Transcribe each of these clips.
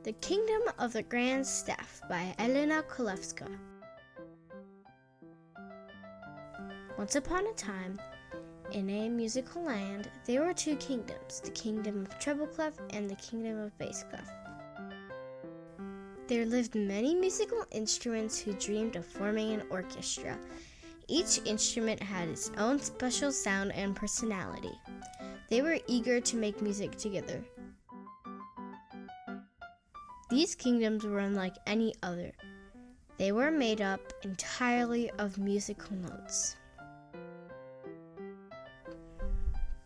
The Kingdom of the Grand Staff by Kolevska. Once upon a time, in a musical land, there were two kingdoms, the kingdom of Treble Clef and the kingdom of Bass Clef. There lived many musical instruments who dreamed of forming an orchestra. Each instrument had its own special sound and personality. They were eager to make music together. These kingdoms were unlike any other. They were made up entirely of musical notes.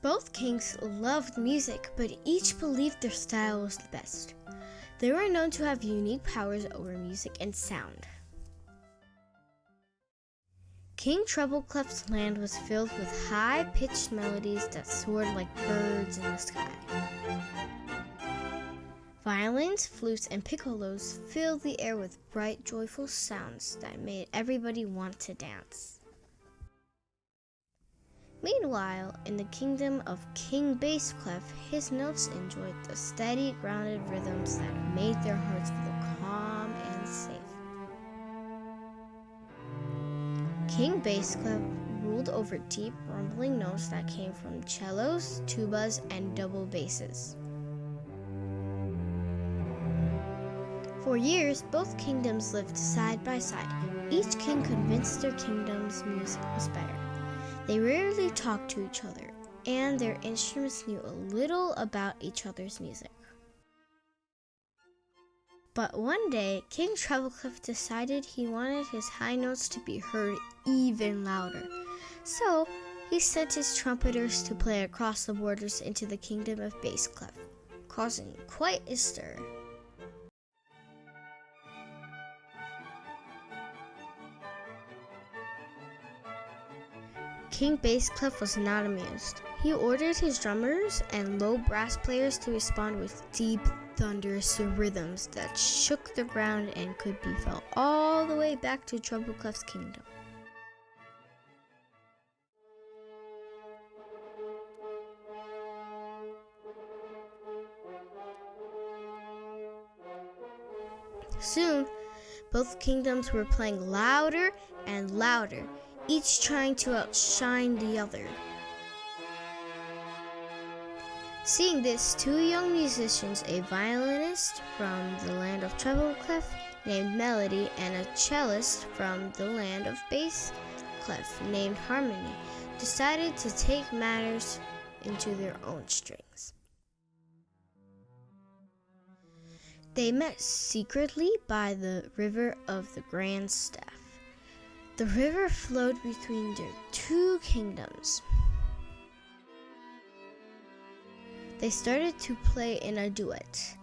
Both kings loved music, but each believed their style was the best. They were known to have unique powers over music and sound. King Treble Clef's land was filled with high-pitched melodies that soared like birds in the sky. Violins, flutes, and piccolos filled the air with bright, joyful sounds that made everybody want to dance. Meanwhile, in the kingdom of King Bass Clef, his notes enjoyed the steady, grounded rhythms that made their hearts feel calm and safe. King Bass Clef ruled over deep, rumbling notes that came from cellos, tubas, and double basses. For years, both kingdoms lived side by side. Each king convinced their kingdom's music was better. They rarely talked to each other, and their instruments knew a little about each other's music. But one day, King Treble Clef decided he wanted his high notes to be heard even louder. So, he sent his trumpeters to play across the borders into the kingdom of Bass Clef, causing quite a stir. King Bass Clef was not amused. He ordered his drummers and low brass players to respond with deep, thunderous rhythms that shook the ground and could be felt all the way back to Treble Clef's kingdom. Soon, both kingdoms were playing louder and louder, each trying to outshine the other. Seeing this, two young musicians, a violinist from the land of Treble Clef named Melody and a cellist from the land of Bass Clef named Harmony, decided to take matters into their own strings. They met secretly by the river of the Grand Staff. The river flowed between their two kingdoms. They started to play in a duet.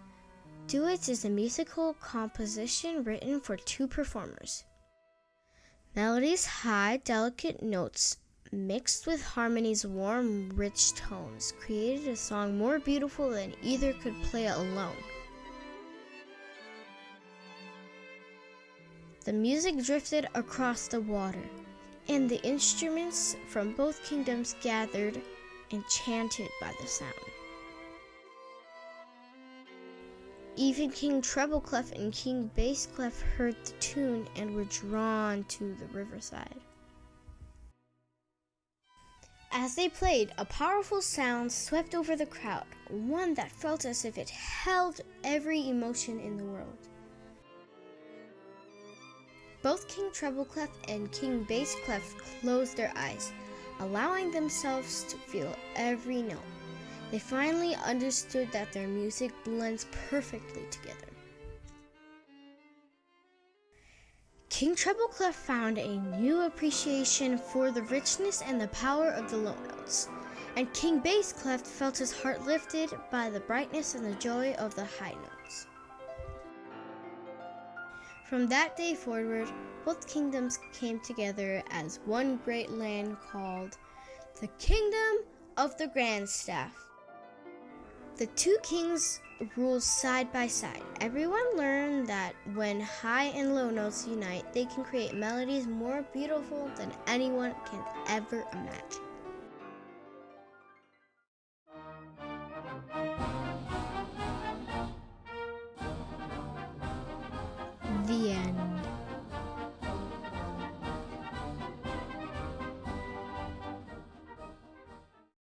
Duet is a musical composition written for two performers. Melody's high, delicate notes mixed with Harmony's warm, rich tones created a song more beautiful than either could play alone. The music drifted across the water, and the instruments from both kingdoms gathered, enchanted by the sound. Even King Treble Clef and King Bass Clef heard the tune and were drawn to the riverside. As they played, a powerful sound swept over the crowd, one that felt as if it held every emotion in the world. Both King Treble Clef and King Bass Clef closed their eyes, allowing themselves to feel every note. They finally understood that their music blends perfectly together. King Treble Clef found a new appreciation for the richness and the power of the low notes, and King Bass Clef felt his heart lifted by the brightness and the joy of the high notes. From that day forward, both kingdoms came together as one great land called the Kingdom of the Grand Staff. The two kings ruled side by side. Everyone learned that when high and low notes unite, they can create melodies more beautiful than anyone can ever imagine.